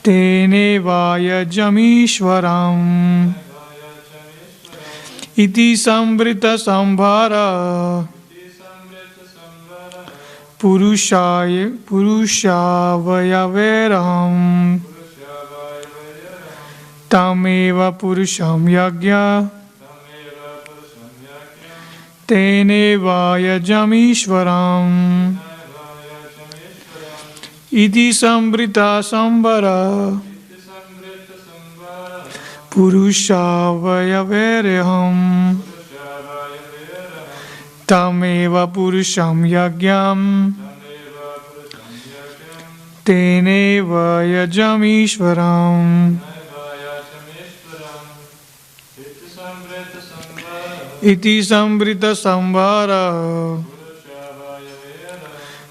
Tene vayajamishwaram iti samvrita sambhara purushavayaveram tameva purusham yagya tene vayajamishwaram iti samvrita sambhara purushavayaveraham tameva purusham yagyam tene vayajamishwaram iti samvrita sambhara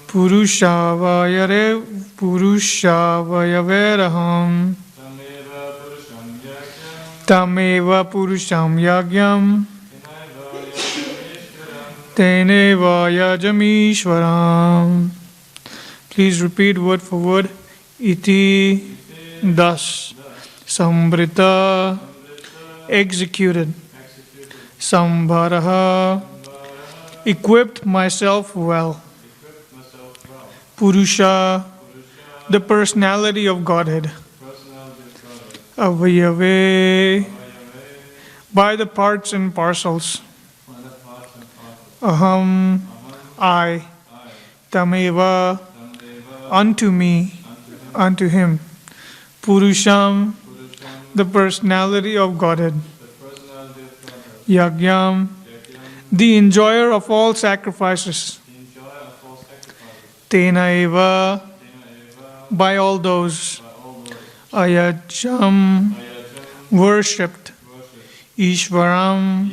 purushavayaveraham tameva purusham yagyam tene vayajamishwaram. Please repeat word for word. Iti, thus. Sambrita, executed. Sambharaha, equipped myself well. Purusha, the personality of Godhead. Avayave, by the parts and parcels. Aham, I. Tameva, unto me, unto him. Purusham, the personality of Godhead. Yagyam, the enjoyer of all sacrifices. Tena eva, by all those. Ayajam, worshipped. Ishvaram,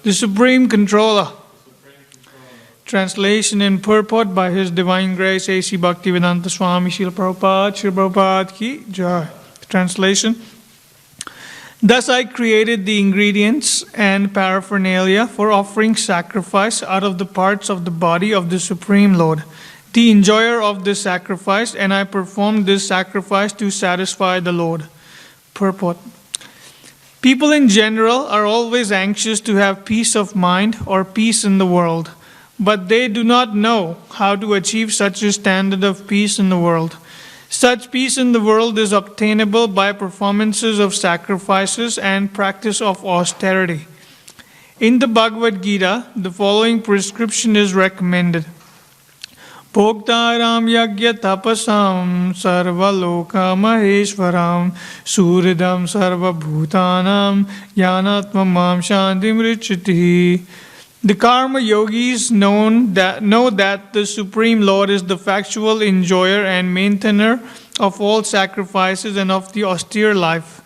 the supreme controller. Translation and purport by His Divine Grace A.C. Bhaktivedanta Swami Srila Prabhupada Ki Jai. Translation. Thus I created the ingredients and paraphernalia for offering sacrifice out of the parts of the body of the Supreme Lord, the enjoyer of this sacrifice, and I performed this sacrifice to satisfy the Lord. Purport. People in general are always anxious to have peace of mind or peace in the world, but they do not know how to achieve such a standard of peace in the world. Such peace in the world is obtainable by performances of sacrifices and practice of austerity. In the Bhagavad Gita, the following prescription is recommended. Bhoktaram yagya tapasam sarvaloka maheshwaram suridam sarva bhutanam yanatma mam shantim richati. The karma yogis know that the Supreme Lord is the factual enjoyer and maintainer of all sacrifices and of the austere life.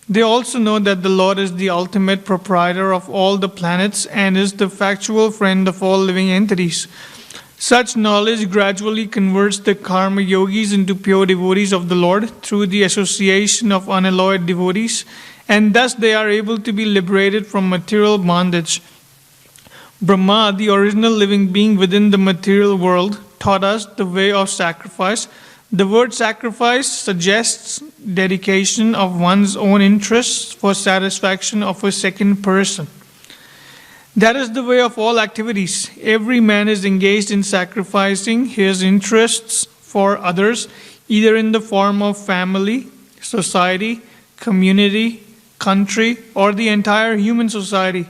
They also know that the Lord is the ultimate proprietor of all the planets and is the factual friend of all living entities. Such knowledge gradually converts the karma yogis into pure devotees of the Lord through the association of unalloyed devotees, and thus they are able to be liberated from material bondage. Brahma, the original living being within the material world, taught us the way of sacrifice. The word sacrifice suggests dedication of one's own interests for satisfaction of a second person. That is the way of all activities. Every man is engaged in sacrificing his interests for others, either in the form of family, society, community, country, or the entire human society.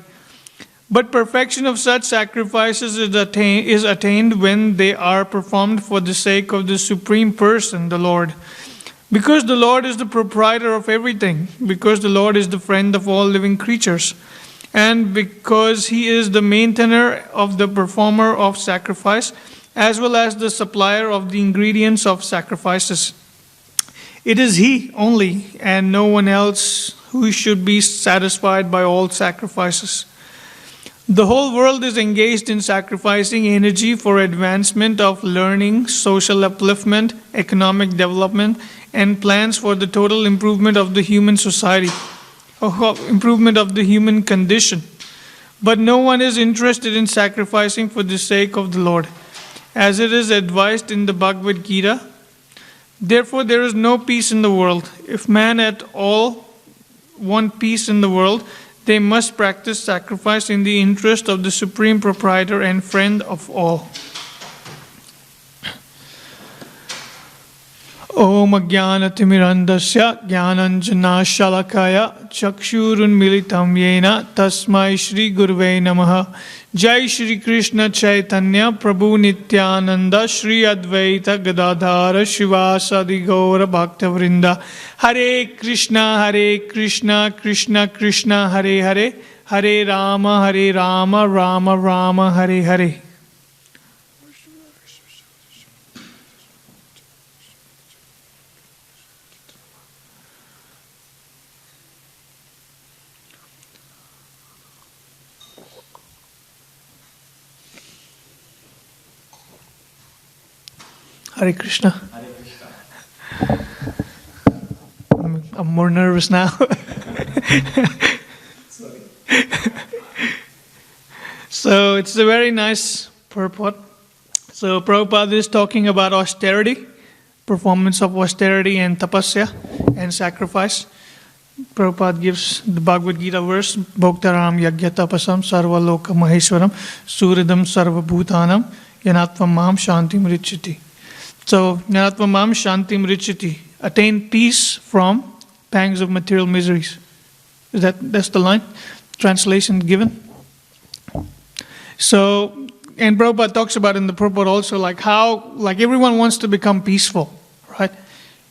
But perfection of such sacrifices is attained when they are performed for the sake of the Supreme Person, the Lord. Because the Lord is the proprietor of everything, because the Lord is the friend of all living creatures, and because He is the maintainer of the performer of sacrifice, as well as the supplier of the ingredients of sacrifices. It is He only, and no one else, who should be satisfied by all sacrifices. The whole world is engaged in sacrificing energy for advancement of learning, social upliftment, economic development, and plans for the total improvement of the human society, or improvement of the human condition. But no one is interested in sacrificing for the sake of the Lord. As it is advised in the Bhagavad Gita, Therefore, there is no peace in the world. If man at all want peace in the world, they must practice sacrifice in the interest of the Supreme Proprietor and Friend of all. Om Ajnanatimirandasya Jnananjana Shalakaya Chakshurunmilitam Yena Tasmai Shri Gurve Namaha. Jai Shri Krishna Chaitanya Prabhu Nityananda Shri Advaita Gadadhara Shivasadi Gaura Bhaktavrinda. Hare Krishna Krishna Krishna Hare Hare, Hare Rama Rama Rama Hare Hare. Hare Krishna. Hare Krishna. I'm more nervous now. Sorry. So it's a very nice purport. So Prabhupada is talking about austerity, performance of austerity and tapasya and sacrifice. Prabhupada gives the Bhagavad Gita verse, Bhoktaram Yagya Tapasam Sarva Loka Maheshwaram Suridam Sarva Bhutanam Yanatvam Maham Shantim Richiti. So, Jnanatvam Mam Shantim Richiti, attain peace from pangs of material miseries. That's the line, translation given. So, and Prabhupada talks about in the purport also like how, like everyone wants to become peaceful, right?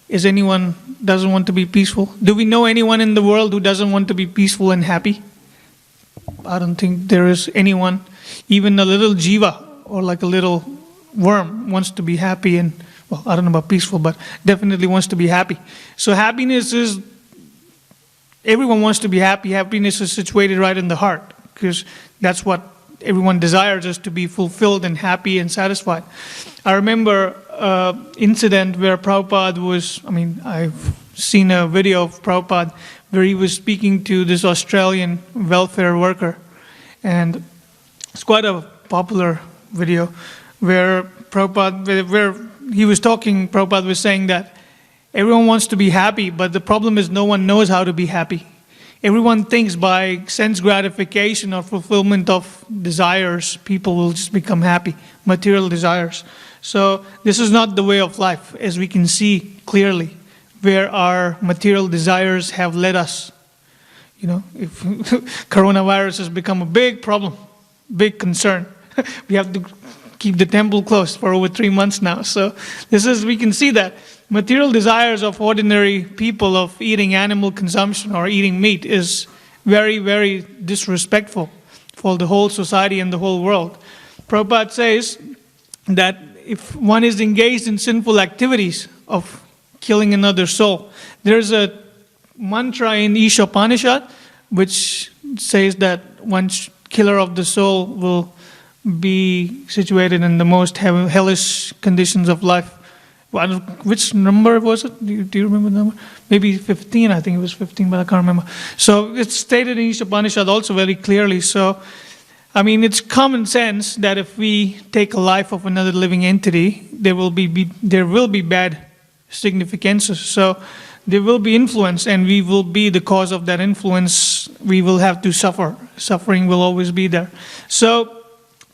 Is anyone doesn't want to be peaceful? Do we know anyone in the world who doesn't want to be peaceful and happy? I don't think there is anyone, even a little jiva or like a little worm wants to be happy and, well, I don't know about peaceful, but definitely wants to be happy. So happiness is, everyone wants to be happy. Happiness is situated right in the heart because that's what everyone desires, is to be fulfilled and happy and satisfied. I remember an incident where Prabhupada was, I've seen a video of Prabhupada where he was speaking to this Australian welfare worker, and it's quite a popular video where he was talking, Prabhupada was saying that everyone wants to be happy, but the problem is no one knows how to be happy. Everyone thinks by sense gratification or fulfillment of desires, people will just become happy, material desires. So this is not the way of life, as we can see clearly, where our material desires have led us. You know, if coronavirus has become a big problem, big concern. We have to keep the temple closed for over 3 months now. So we can see that material desires of ordinary people of eating animal consumption or eating meat is very, very disrespectful for the whole society and the whole world. Prabhupada says that if one is engaged in sinful activities of killing another soul, there's a mantra in Ishopanishad which says that one killer of the soul will be situated in the most hellish conditions of life. Which number was it? Do you remember the number? Maybe 15, I think it was 15, but I can't remember. So it's stated in Ishopanishad also very clearly. So, it's common sense that if we take a life of another living entity, there will be bad significances. So there will be influence, and we will be the cause of that influence. We will have to suffer. Suffering will always be there. So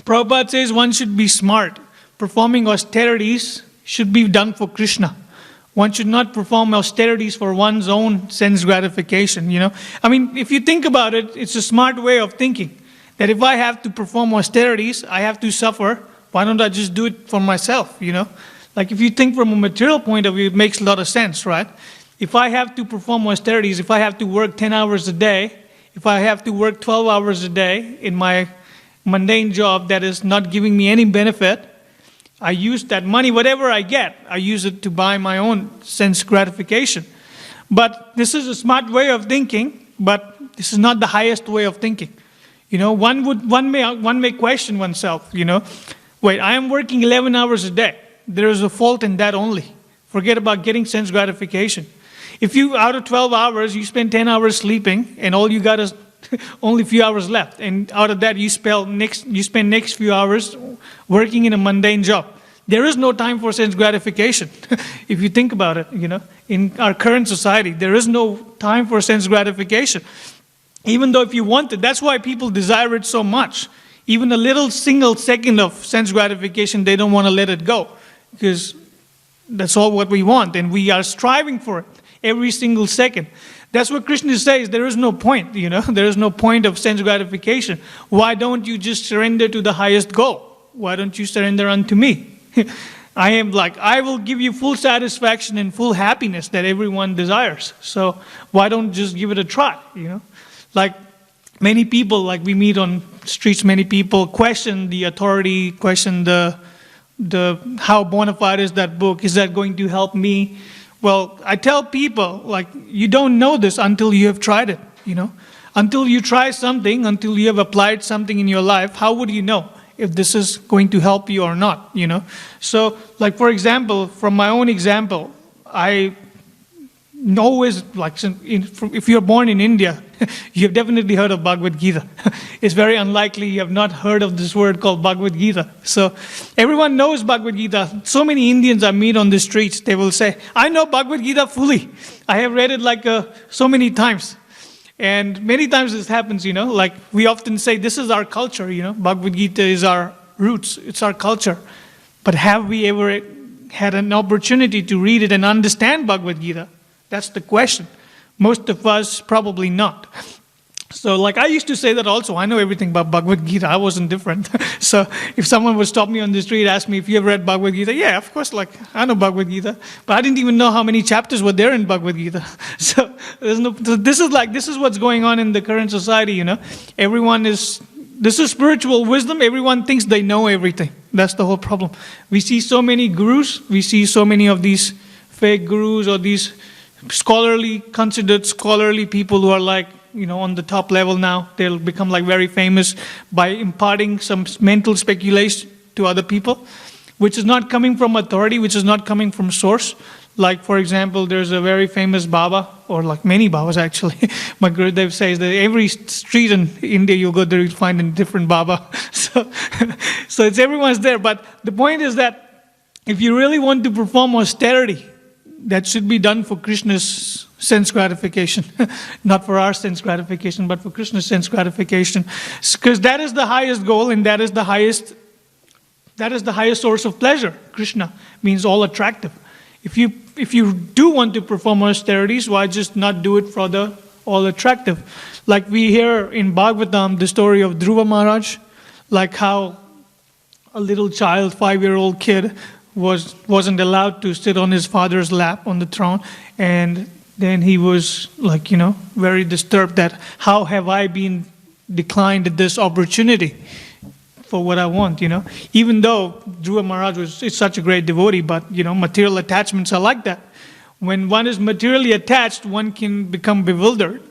Prabhupada says one should be smart. Performing austerities should be done for Krishna. One should not perform austerities for one's own sense gratification, if you think about it, it's a smart way of thinking. That if I have to perform austerities, I have to suffer. Why don't I just do it for myself, Like if you think from a material point of view, it makes a lot of sense, right? If I have to perform austerities, if I have to work 10 hours a day, if I have to work 12 hours a day in my mundane job that is not giving me any benefit, I use that money, whatever I get, I use it to buy my own sense gratification. But this is a smart way of thinking, but this is not the highest way of thinking. One may question oneself, wait, I am working 11 hours a day. There is a fault in that only. Forget about getting sense gratification. If you, out of 12 hours, you spend 10 hours sleeping, and all you got is only a few hours left, and out of that you spend next few hours working in a mundane job. There is no time for sense gratification. If you think about it, in our current society, there is no time for sense gratification. Even though if you want it, that's why people desire it so much. Even a little single second of sense gratification, they don't want to let it go, because that's all what we want, and we are striving for it every single second. That's what Krishna says. There is no point, there is no point of sense gratification. Why don't you just surrender to the highest goal? Why don't you surrender unto me? I will give you full satisfaction and full happiness that everyone desires. So why don't just give it a try, Like many people, like we meet on streets, many people question the authority, question the how bona fide is that book? Is that going to help me? Well, I tell people, like, you don't know this until you have tried it, Until you try something, until you have applied something in your life, how would you know if this is going to help you or not, So, like, for example, from my own example, I always, like, if you're born in India, you have definitely heard of Bhagavad Gita. It's very unlikely you have not heard of this word called Bhagavad Gita. So everyone knows Bhagavad Gita. So many Indians I meet on the streets, they will say, I know Bhagavad Gita fully. I have read it so many times. And many times this happens, like we often say, this is our culture, Bhagavad Gita is our roots, it's our culture. But have we ever had an opportunity to read it and understand Bhagavad Gita? That's the question. Most of us probably not. So, like, I used to say that also. I know everything about Bhagavad Gita. I wasn't different. So if someone would stop me on the street, ask me if you have read Bhagavad Gita, yeah, of course, like, I know Bhagavad Gita. But I didn't even know how many chapters were there in Bhagavad Gita. So this is what's going on in the current society, this is spiritual wisdom. Everyone thinks they know everything. That's the whole problem. We see so many gurus. We see so many of these fake gurus or these considered scholarly people who are like, on the top level now. They'll become like very famous by imparting some mental speculation to other people, which is not coming from authority, which is not coming from source. Like, for example, there's a very famous Baba, or like many Babas actually. My Gurudev says that every street in India you go there, you find a different Baba. So it's everyone's there. But the point is that if you really want to perform austerity, that should be done for Krishna's sense gratification. Not for our sense gratification, but for Krishna's sense gratification. Because that is the highest goal, and that is the highest source of pleasure. Krishna means all attractive. If you do want to perform austerities, why just not do it for the all attractive? Like we hear in Bhagavatam the story of Dhruva Maharaj, like how a little child, 5-year-old kid, wasn't allowed to sit on his father's lap on the throne, and then he was like, very disturbed that how have I been declined this opportunity for what I want, Even though Dhruva Maharaj is such a great devotee, but, material attachments are like that. When one is materially attached, one can become bewildered,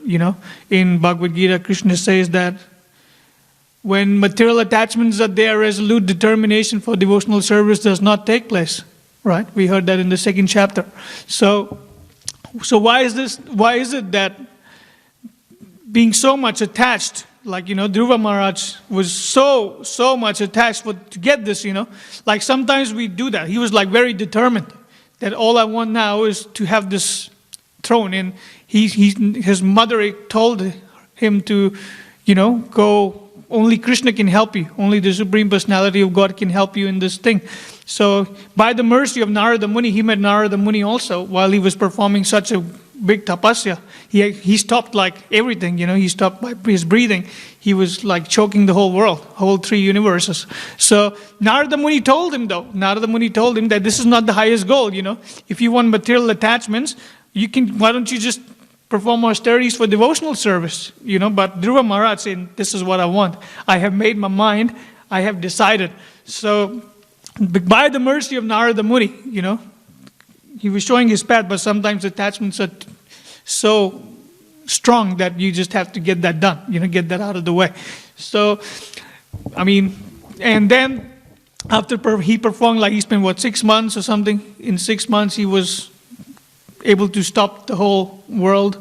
In Bhagavad Gita, Krishna says that when material attachments are there, resolute determination for devotional service does not take place, right? We heard that in the 2nd chapter. So why is this? Why is it that being so much attached, like, Dhruva Maharaj was so much attached to get this, Like sometimes we do that. He was like very determined that all I want now is to have this throne. And his mother told him to, go. Only Krishna can help you. Only the Supreme Personality of God can help you in this thing. So, by the mercy of Narada Muni, he met Narada Muni also while he was performing such a big tapasya. He stopped like everything, He stopped by his breathing. He was like choking the whole world, whole 3 universes. So, Narada Muni told him that this is not the highest goal, If you want material attachments, why don't you just perform austerities for devotional service, But Dhruva Maharaj saying, this is what I want. I have made my mind. I have decided. So, by the mercy of Narada Muni, he was showing his path, but sometimes attachments are so strong that you just have to get that done, get that out of the way. So, and then after he performed, like he spent 6 months or something. In 6 months, he was able to stop the whole world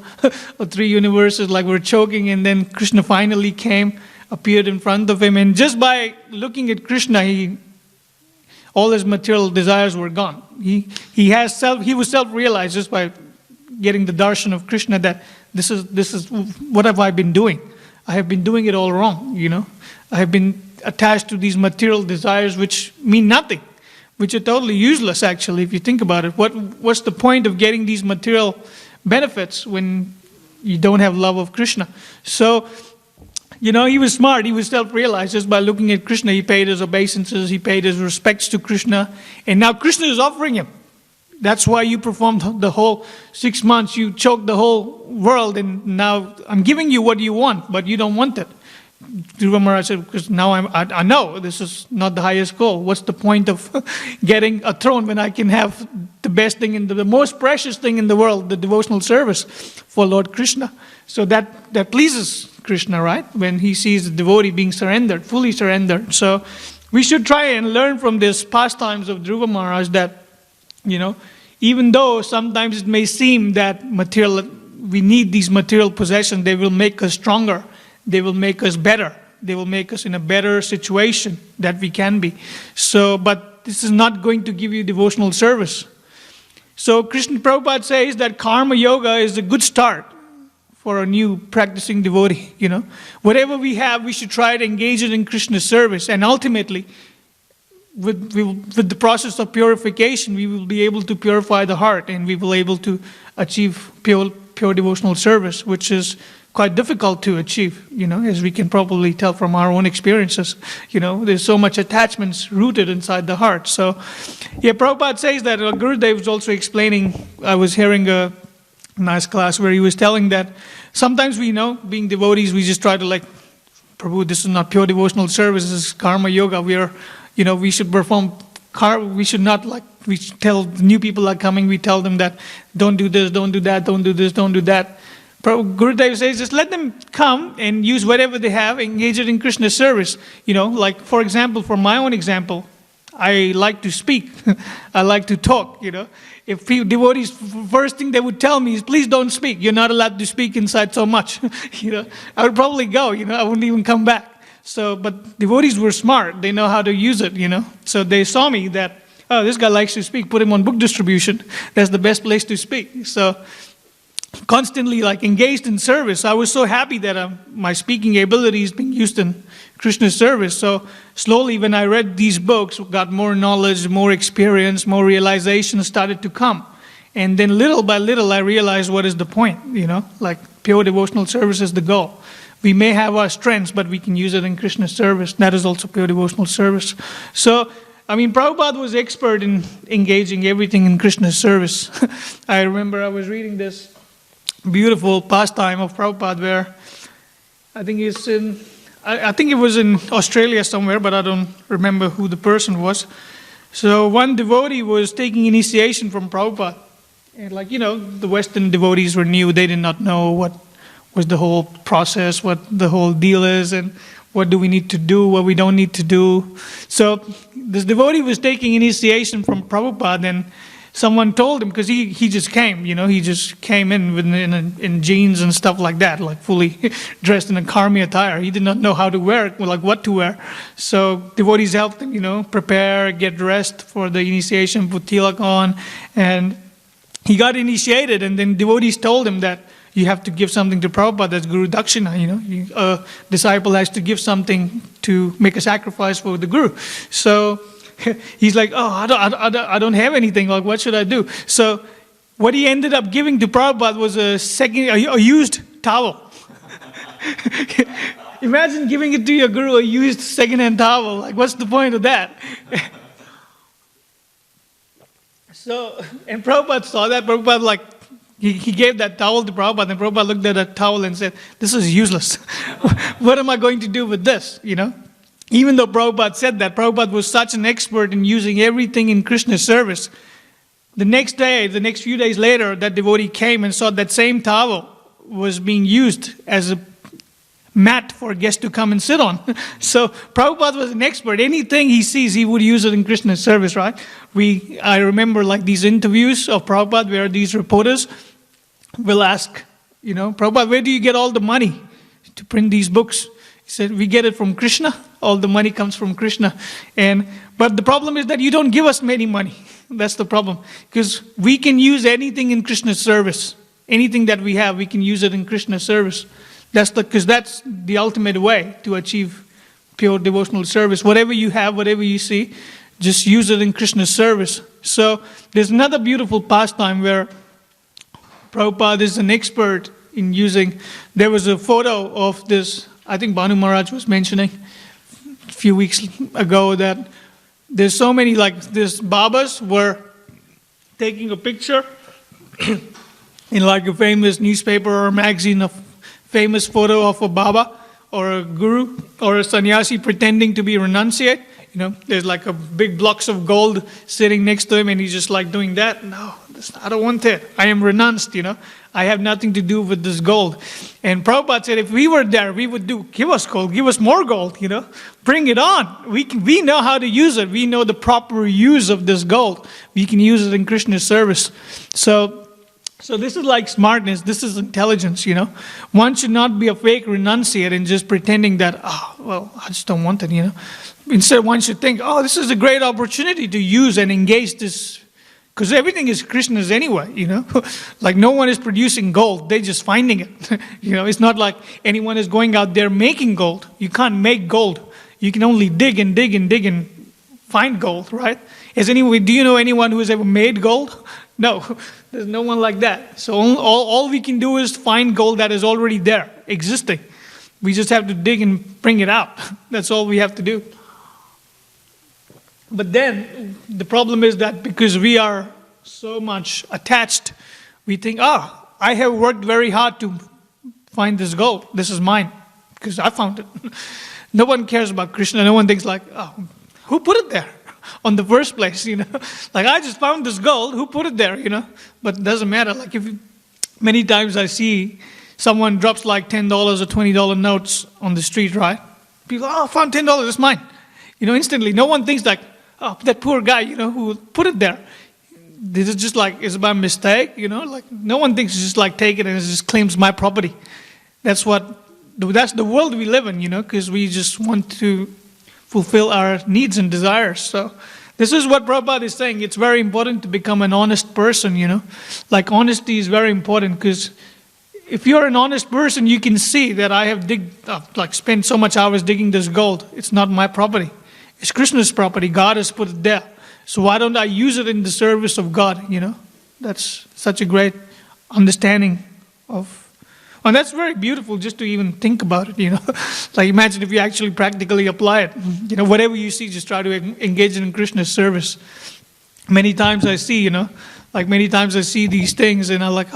of 3 universes, like we're choking, and then Krishna finally came, appeared in front of him, and just by looking at Krishna, All his material desires were gone. He was self-realized just by getting the darshan of Krishna that this is what have I been doing? I have been doing it all wrong, I have been attached to these material desires which mean nothing, which are totally useless actually if you think about it. What's the point of getting these material benefits when you don't have love of Krishna? So, he was smart. He was self-realized just by looking at Krishna. He paid his obeisances, he paid his respects to Krishna, and now Krishna is offering him. That's why you performed the whole 6 months. You choked the whole world, and now I'm giving you what you want, but you don't want it. Dhruva Maharaj said, because now I know this is not the highest goal. What's the point of getting a throne when I can have the best thing and the most precious thing in the world, the devotional service for Lord Krishna? So that pleases Krishna, right? When he sees the devotee being surrendered, fully surrendered. So we should try and learn from this pastimes of Dhruva Maharaj that, even though sometimes it may seem that we need these material possessions, they will make us stronger. They will make us better. They will make us in a better situation that we can be. So, but this is not going to give you devotional service. So Krishna Prabhupada says that karma yoga is a good start for a new practicing devotee. Whatever we have, we should try to engage it in Krishna's service. And ultimately, with the process of purification, we will be able to purify the heart, and we will be able to achieve pure devotional service, which is quite difficult to achieve, as we can probably tell from our own experiences. There's so much attachments rooted inside the heart. So, Prabhupada says that. Gurudev was also explaining, I was hearing a nice class where he was telling that sometimes we being devotees, we just try to Prabhu, this is not pure devotional service, this is karma yoga. We should perform we should not we should tell new people are coming, we tell them that don't do this, don't do that, don't do this, don't do that. Gurudev says just let them come and use whatever they have, engage it in Krishna's service. For example, for my own example, I like to speak, I like to talk, If devotees, first thing they would tell me is, please don't speak, you're not allowed to speak inside so much. I would probably go, I wouldn't even come back. So, but devotees were smart. They know how to use it, So they saw me that, oh, this guy likes to speak. Put him on book distribution. That's the best place to speak. So, constantly engaged in service. I was so happy that my speaking ability is being used in Krishna's service. So, slowly when I read these books, got more knowledge, more experience, more realization started to come. And then little by little, I realized what is the point, pure devotional service is the goal. We may have our strengths, but we can use it in Krishna's service. That is also pure devotional service. So, Prabhupada was expert in engaging everything in Krishna's service. I remember I was reading this beautiful pastime of Prabhupada where I think it was in Australia somewhere, but I don't remember who the person was. So one devotee was taking initiation from Prabhupada. And the Western devotees were new. They did not know what was the whole process, what the whole deal is, and what do we need to do, what we don't need to do. So this devotee was taking initiation from Prabhupada, and someone told him, because he just came, he just came in jeans and stuff like that, fully dressed in a karmi attire. He did not know how to wear it, what to wear. So devotees helped him, prepare, get dressed for the initiation, put tilak on, and he got initiated. And then devotees told him that you have to give something to Prabhupada, that's Guru Dakshina, a disciple has to give something to make a sacrifice for the Guru. So he's like, oh, I don't have anything, what should I do? So what he ended up giving to Prabhupada was a used towel. Imagine giving it to your Guru, a used second-hand towel, what's the point of that? So, and Prabhupada saw that, Prabhupada he gave that towel to Prabhupada, and Prabhupada looked at that towel and said, this is useless. What am I going to do with this, Even though Prabhupada said that, Prabhupada was such an expert in using everything in Krishna's service. The next few days later, that devotee came and saw that same towel was being used as a mat for guests to come and sit on. So Prabhupada was an expert. Anything he sees, he would use it in Krishna's service, right? I remember these interviews of Prabhupada where these reporters will ask, Prabhupada, where do you get all the money to print these books? He said, we get it from Krishna All the money comes from Krishna. But the problem is that you don't give us many money. That's the problem. Because we can use anything in Krishna's service. Anything that we have, we can use it in Krishna's service. Because that's the ultimate way to achieve pure devotional service. Whatever you have, whatever you see, just use it in Krishna's service. So there's another beautiful pastime where Prabhupada is an expert in using. There was a photo of this, I think Bhanu Maharaj was mentioning a few weeks ago, that there's so many, like these Babas were taking a picture in like a famous newspaper or magazine, a famous photo of a Baba or a Guru or a sannyasi pretending to be renunciate. There's like a big blocks of gold sitting next to him, and he's just like doing that. No, I don't want it. I am renounced, I have nothing to do with this gold. And Prabhupada said, if we were there, we would give us gold, give us more gold, bring it on. We know how to use it. We know the proper use of this gold. We can use it in Krishna's service. So this is like smartness. This is intelligence, One should not be a fake renunciate and just pretending that, I just don't want it, Instead, one should think, this is a great opportunity to use and engage this, because everything is Krishna's anyway, Like no one is producing gold, they're just finding it. It's not like anyone is going out there making gold. You can't make gold. You can only dig and dig and dig and find gold, right? Do you know anyone who has ever made gold? No, there's no one like that. So all we can do is find gold that is already there, existing. We just have to dig and bring it out. That's all we have to do. But then the problem is that because we are so much attached, we think, I have worked very hard to find this gold. This is mine because I found it. No one cares about Krishna. No one thinks like, who put it there on the first place, Like I just found this gold. Who put it there, But it doesn't matter. Like many times I see someone drops like $10 or $20 notes on the street, right? People, I found $10. It's mine. Instantly. No one thinks like, that poor guy, who put it there. This is just like, it's by mistake, like no one thinks it's just like take it and it just claims my property. That's the world we live in, because we just want to fulfill our needs and desires. So this is what Prabhupada is saying. It's very important to become an honest person, Like honesty is very important, because if you're an honest person, you can see that I have spent so much hours digging this gold. It's not my property. It's Krishna's property. God has put it there. So why don't I use it in the service of God, That's such a great understanding of... And that's very beautiful just to even think about it, Like imagine if you actually practically apply it. Whatever you see, just try to engage in Krishna's service. Many times I see, these things and I'm like,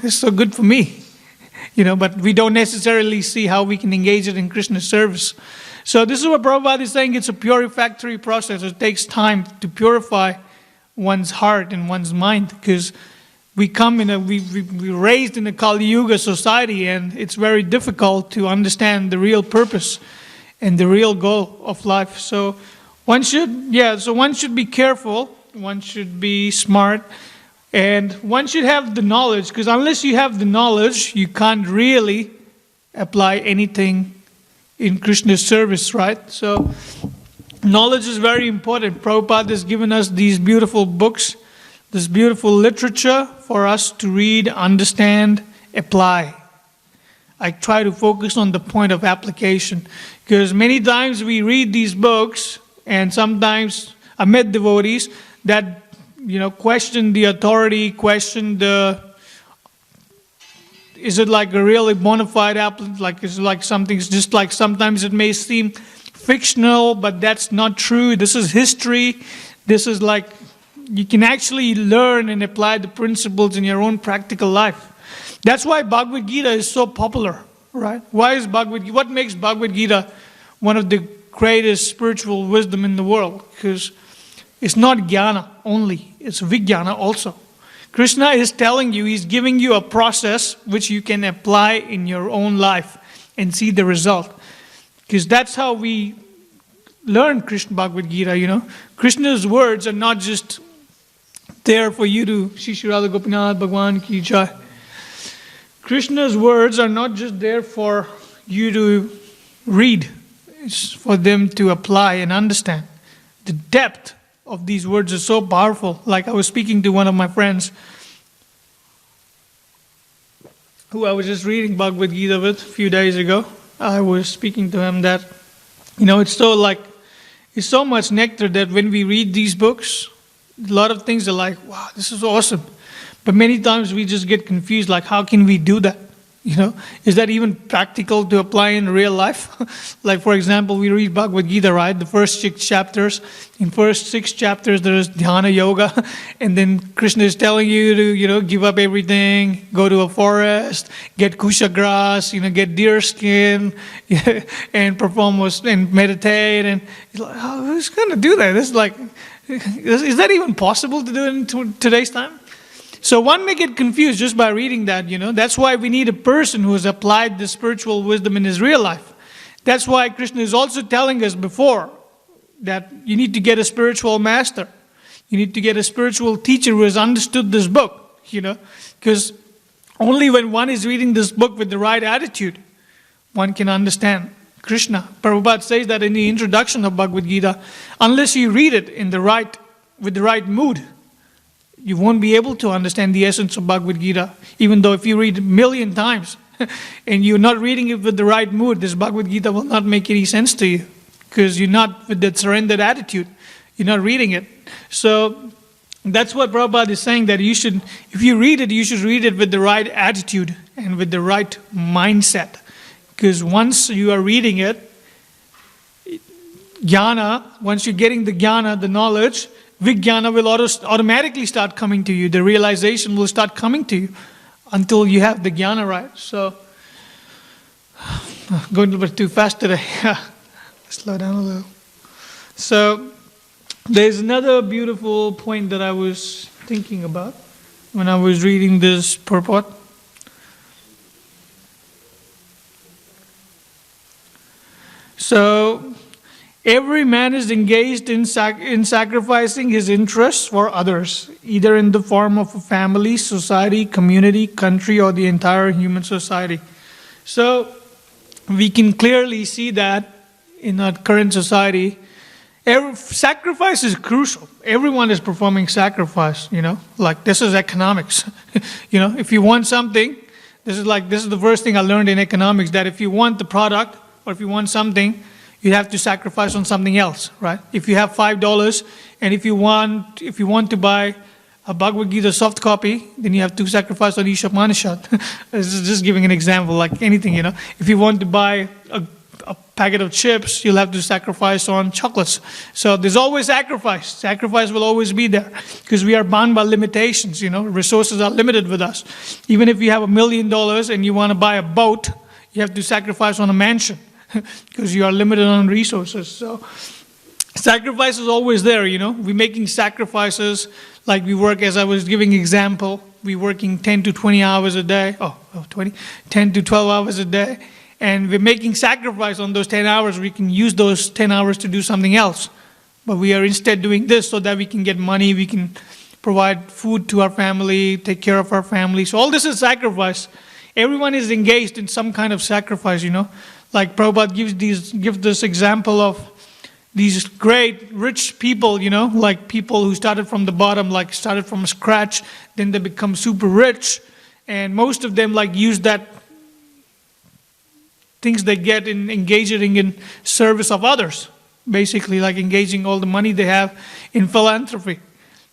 this is so good for me. But we don't necessarily see how we can engage it in Krishna's service. So this is what Prabhupada is saying. It's a purificatory process. It takes time to purify one's heart and one's mind, because we're raised in a Kali Yuga society, and it's very difficult to understand the real purpose and the real goal of life. So one should be careful. One should be smart. And one should have the knowledge, because unless you have the knowledge, you can't really apply anything in Krishna's service, right? So knowledge is very important. Prabhupada has given us these beautiful books, this beautiful literature for us to read, understand, apply. I try to focus on the point of application, because many times we read these books, and sometimes I met devotees that question the authority, question is it like a really bona fide is it like something's just like sometimes it may seem fictional, but that's not true. This is history. This is like, you can actually learn and apply the principles in your own practical life. That's why Bhagavad Gita is so popular, right? What makes Bhagavad Gita one of the greatest spiritual wisdom in the world? Because it's not jnana only, it's vijnana also. Krishna is telling you, he's giving you a process which you can apply in your own life and see the result. Because that's how we learn Krishna Bhagavad Gita, Krishna's words are not just there for you to, Shri Radha Gopinath Bhagwan Ki Jai. Krishna's words are not just there for you to read It's for them to apply and understand. The depth of these words is so powerful. Like I was speaking to one of my friends who I was just reading Bhagavad Gita with a few days ago. I was speaking to him that, it's so much nectar that when we read these books, a lot of things are like, wow, this is awesome. But many times we just get confused, like, how can we do that? Is that even practical to apply in real life? Like, for example, we read Bhagavad Gita, right? The first 6 chapters. In first 6 chapters, there is dhyana yoga. And then Krishna is telling you to, give up everything, go to a forest, get kusha grass, get deer skin, and and meditate. And you're like, oh, who's going to do that? It's like, is that even possible to do in today's time? So one may get confused just by reading that, That's why we need a person who has applied the spiritual wisdom in his real life. That's why Krishna is also telling us before that you need to get a spiritual master. You need to get a spiritual teacher who has understood this book, Because only when one is reading this book with the right attitude, one can understand Krishna. Prabhupada says that in the introduction of Bhagavad Gita, unless you read it with the right mood, you won't be able to understand the essence of Bhagavad Gita. Even though if you read 1,000,000 times and you're not reading it with the right mood, this Bhagavad Gita will not make any sense to you because you're not with that surrendered attitude. You're not reading it. So that's what Prabhupada is saying, that if you read it, you should read it with the right attitude and with the right mindset. Because once you are reading it, once you're getting the jnana, the knowledge, Vijnana will automatically start coming to you. The realization will start coming to you until you have the jnana right. So, going a little bit too fast today. Slow down a little. So, there's another beautiful point that I was thinking about when I was reading this purport. So, every man is engaged in sacrificing his interests for others, either in the form of a family, society, community, country, or the entire human society. So we can clearly see that in our current society, sacrifice is crucial. Everyone is performing sacrifice, like this is economics. If you want something, this is the first thing I learned in economics, that if you want the product or if you want something, you have to sacrifice on something else, right? If you have $5 and if you want to buy a Bhagavad Gita soft copy, then you have to sacrifice on Ishopanishad. This is just giving an example, like anything, If you want to buy a packet of chips, you'll have to sacrifice on chocolates. So there's always sacrifice. Sacrifice will always be there because we are bound by limitations, Resources are limited with us. Even if you have $1 million and you want to buy a boat, you have to sacrifice on a mansion. Because you are limited on resources. So sacrifice is always there, We're making sacrifices, like we work, as I was giving example, we're working 10 to 20 hours a day. 10 to 12 hours a day. And we're making sacrifice on those 10 hours. We can use those 10 hours to do something else. But we are instead doing this so that we can get money, we can provide food to our family, take care of our family. So all this is sacrifice. Everyone is engaged in some kind of sacrifice, Like Prabhupada gives this example of these great rich people, like people who started from the bottom, like started from scratch, then they become super rich, and most of them use that things they get in engaging in service of others, basically like engaging all the money they have in philanthropy.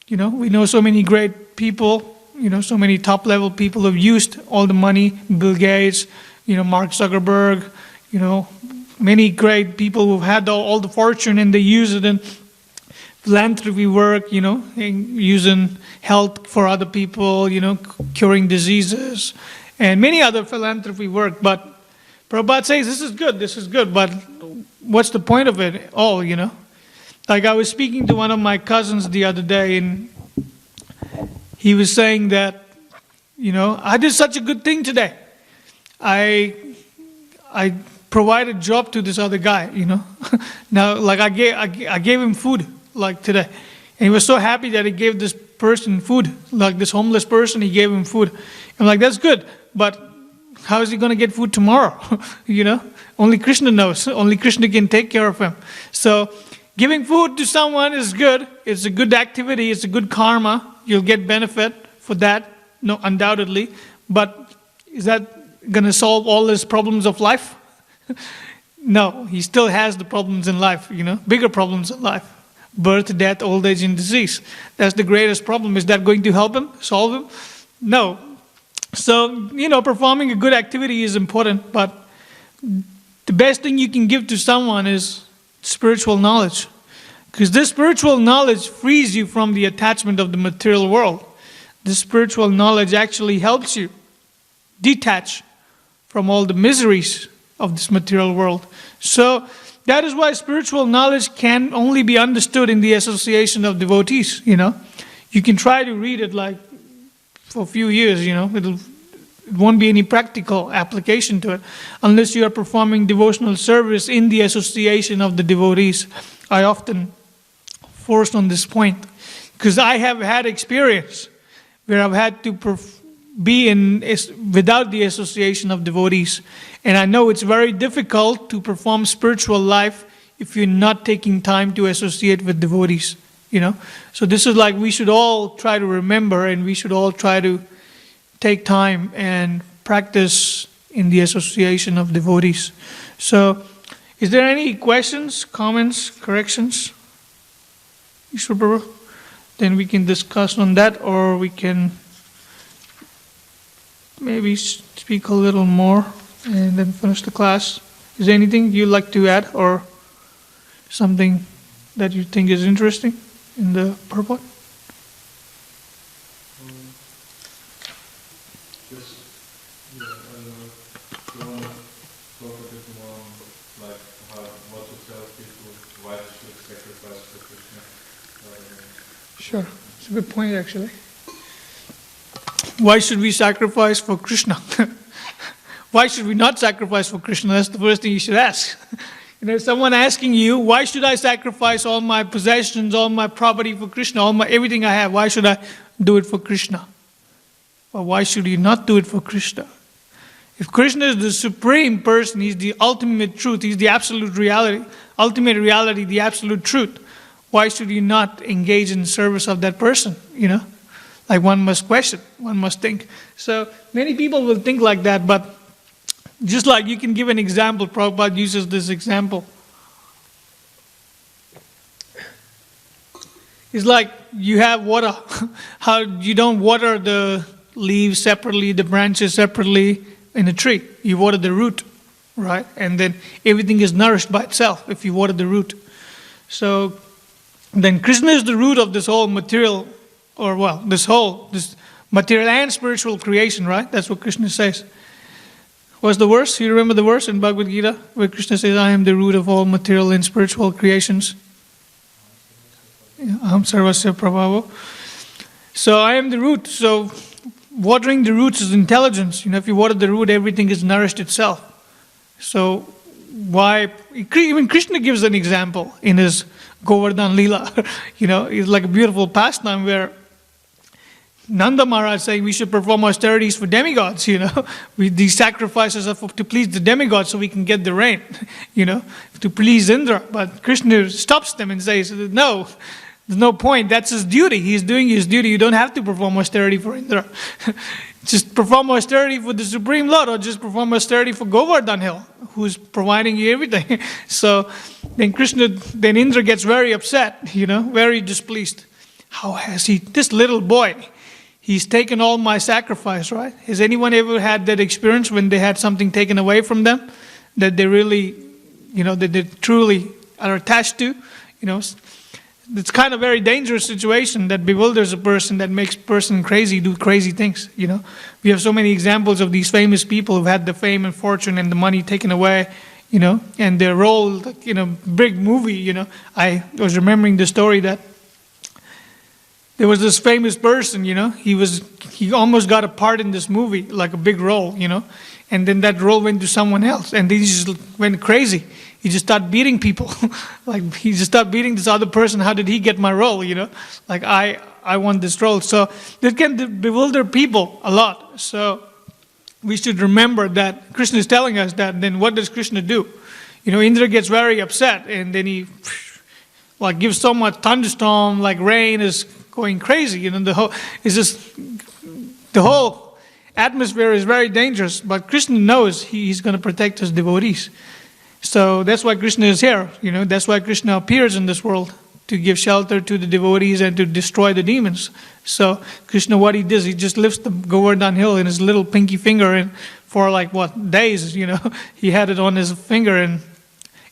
We know so many great people, so many top level people have used all the money, Bill Gates, Mark Zuckerberg, many great people who've had all the fortune and they use it in philanthropy work, and using health for other people, curing diseases, and many other philanthropy work. But Prabhupada says this is good, but what's the point of it all, Like I was speaking to one of my cousins the other day, and he was saying that, I did such a good thing today. I provided job to this other guy, Now, like I gave him food, like today. And he was so happy that he gave this person food, like this homeless person, he gave him food. I'm like, that's good. But How is he going to get food tomorrow? Only Krishna knows. Only Krishna can take care of him. So giving food to someone is good. It's a good activity. It's a good karma. You'll get benefit for that, no, undoubtedly. But is that going to solve all his problems of life? No, he still has the problems in life, bigger problems in life. Birth, death, old age, and disease. That's the greatest problem. Is that going to help him, solve him? No. So, performing a good activity is important, but the best thing you can give to someone is spiritual knowledge. Because this spiritual knowledge frees you from the attachment of the material world. This spiritual knowledge actually helps you detach from all the miseries of this material world. So that is why spiritual knowledge can only be understood in the association of devotees, You can try to read it like for a few years, it won't be any practical application to it unless you are performing devotional service in the association of the devotees. I often force on this point because I have had experience where I've had to be without the association of devotees. And I know it's very difficult to perform spiritual life if you're not taking time to associate with devotees, So this is like we should all try to remember, and we should all try to take time and practice in the association of devotees. So is there any questions, comments, corrections? Ishwar Prabhu? Then we can discuss on that, or we can maybe speak a little more and then finish the class. Is there anything you'd like to add, or something that you think is interesting in the purport? Just, I don't know, if you want to talk a bit more on, like, what to tell people, why they should sacrifice for Krishna. Sure, it's a good point actually. Why should we sacrifice for Krishna? Why should we not sacrifice for Krishna? That's the first thing you should ask. Someone asking you, why should I sacrifice all my possessions, all my property for Krishna, everything I have, why should I do it for Krishna? Well, why should you not do it for Krishna? If Krishna is the supreme person, He's the ultimate truth, He's the absolute reality, ultimate reality, the absolute truth, why should you not engage in service of that person, Like one must question, one must think. So many people will think like that, but just like you can give an example, Prabhupada uses this example. It's like you have water. How you don't water the leaves separately, the branches separately in a tree. You water the root, right? And then everything is nourished by itself if you water the root. So then Krishna is the root of this whole material, this material and spiritual creation, right? That's what Krishna says. What's the verse? You remember the verse in Bhagavad Gita where Krishna says, I am the root of all material and spiritual creations. Aham sarvasya prabhavo. So I am the root. So watering the roots is intelligence. If you water the root, everything is nourished itself. So why? Even Krishna gives an example in his Govardhan Leela. It's like a beautiful pastime where Nanda Maharaj saying we should perform austerities for demigods, These sacrifices are to please the demigods so we can get the rain, to please Indra. But Krishna stops them and says, no, there's no point. That's his duty. He's doing his duty. You don't have to perform austerity for Indra. Just perform austerity for the Supreme Lord, or just perform austerity for Govardhan Hill, who's providing you everything. So then Indra gets very upset, very displeased. How has this little boy, he's taken all my sacrifice, right? Has anyone ever had that experience when they had something taken away from them that they really, that they truly are attached to? It's kind of a very dangerous situation that bewilders a person, that makes a person crazy, do crazy things, We have so many examples of these famous people who've had the fame and fortune and the money taken away, and their role, big movie, I was remembering the story that there was this famous person, he almost got a part in this movie, like a big role, and then that role went to someone else, and he just went crazy. He just started beating people. Like, he just started beating this other person. How did he get my role, Like, I want this role. So that can bewilder people a lot. So we should remember that Krishna is telling us that. Then what does Krishna do? Indra gets very upset, and then he like gives so much thunderstorm, like rain is going crazy. The whole atmosphere is very dangerous. But Krishna knows he's going to protect his devotees. So that's why Krishna is here. That's why Krishna appears in this world, to give shelter to the devotees and to destroy the demons. So Krishna, what he does, he just lifts the Govardhan hill in his little pinky finger, and for days, he had it on his finger, and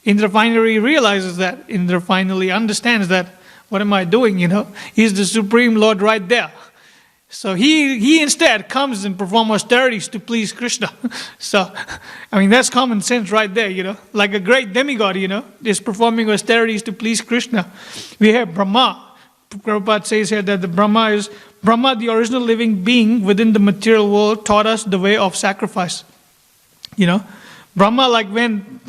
Indra finally realizes that. Indra finally understands that, what am I doing, He's the Supreme Lord right there. So he instead comes and performs austerities to please Krishna. So, that's common sense right there, Like a great demigod, is performing austerities to please Krishna. We have Brahma. Prabhupada says here that the Brahma, the original living being within the material world, taught us the way of sacrifice. Brahma, like when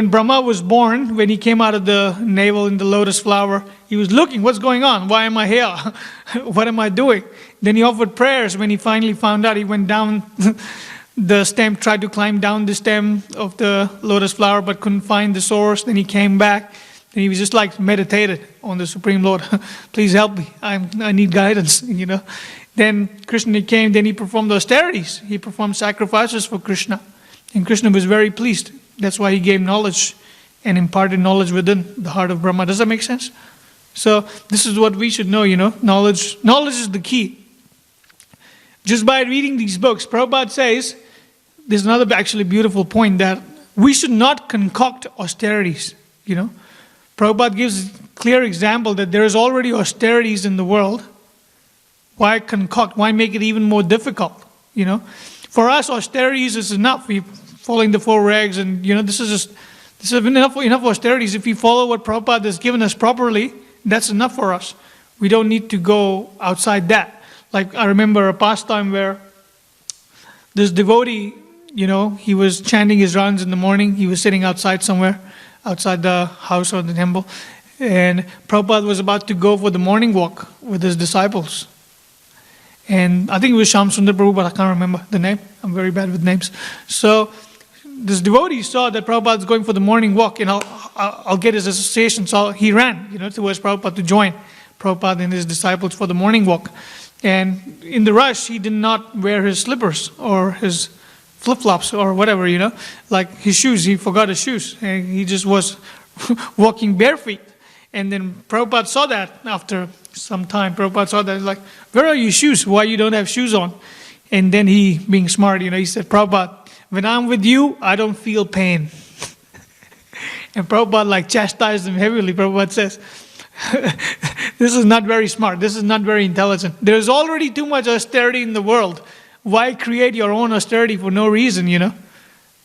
Brahma was born, when he came out of the navel in the lotus flower, he was looking, what's going on? Why am I here? What am I doing? Then he offered prayers. When he finally found out, he went down the stem, tried to climb down the stem of the lotus flower, but couldn't find the source. Then he came back, and he was just meditated on the Supreme Lord. Please help me. I need guidance, Then Krishna came, then he performed austerities. He performed sacrifices for Krishna. And Krishna was very pleased. That's why he gave knowledge and imparted knowledge within the heart of Brahma. Does that make sense? So this is what we should know, Knowledge is the key. Just by reading these books, Prabhupada says, there's another actually beautiful point, that we should not concoct austerities, Prabhupada gives a clear example that there is already austerities in the world. Why concoct? Why make it even more difficult? For us, austerities is enough. We following the four regs, and this is enough austerities. If we follow what Prabhupada has given us properly, that's enough for us. We don't need to go outside that. Like I remember a pastime where this devotee, he was chanting his rounds in the morning. He was sitting outside somewhere, outside the house or the temple, and Prabhupada was about to go for the morning walk with his disciples. And I think it was Shyam Sundar Prabhu, but I can't remember the name. I'm very bad with names. So this devotee saw that Prabhupada is going for the morning walk, and I'll get his association. So he ran, towards Prabhupada to join Prabhupada and his disciples for the morning walk. And in the rush, he did not wear his slippers or his flip-flops or whatever, like his shoes. He forgot his shoes, and he just was walking barefoot. And then Prabhupada saw that after some time. Prabhupada saw that. He's like, where are your shoes? Why you don't have shoes on? And then he, being smart, he said, Prabhupada, when I'm with you, I don't feel pain. And Prabhupada chastised him heavily. Prabhupada says, this is not very smart. This is not very intelligent. There's already too much austerity in the world. Why create your own austerity for no reason,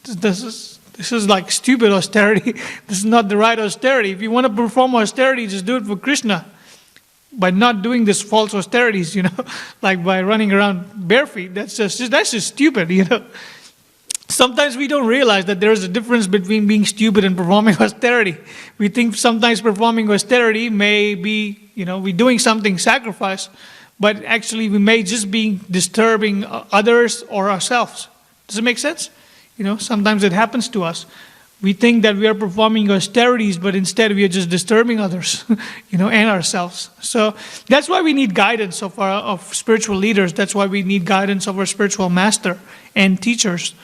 This is like stupid austerity. This is not the right austerity. If you want to perform austerity, just do it for Krishna. By not doing this false austerities, like by running around barefoot. That's just stupid, Sometimes we don't realize that there is a difference between being stupid and performing austerity. We think sometimes performing austerity may be, we're doing something, sacrifice, but actually we may just be disturbing others or ourselves. Does it make sense? Sometimes it happens to us. We think that we are performing austerities, but instead we are just disturbing others, and ourselves. So that's why we need guidance of spiritual leaders. That's why we need guidance of our spiritual master and teachers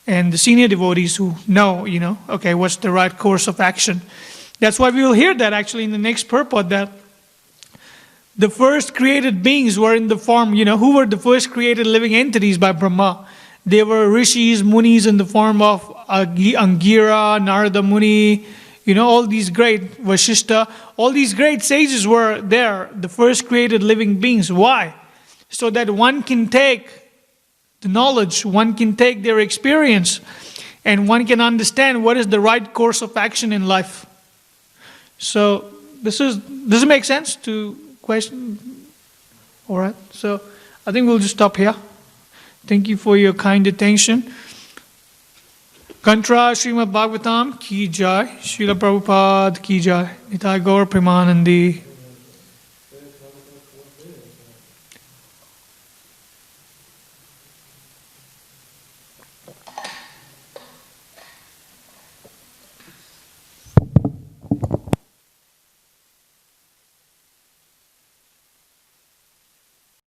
and the senior devotees who know, okay, what's the right course of action. That's why we will hear that actually in the next purport, that the first created beings were in the form, who were the first created living entities by Brahma. They were rishis, munis in the form of Angira, Narada Muni, all these great, Vashishta, all these great sages were there, the first created living beings. Why? So that one can take the knowledge, one can take their experience, and one can understand what is the right course of action in life. So does it make sense to question? All right, so I think we'll just stop here. Thank you for your kind attention. Kantra Srimad Bhagavatam ki jai, Srila Prabhupada ki jai, Nitai Gaur Premanandi.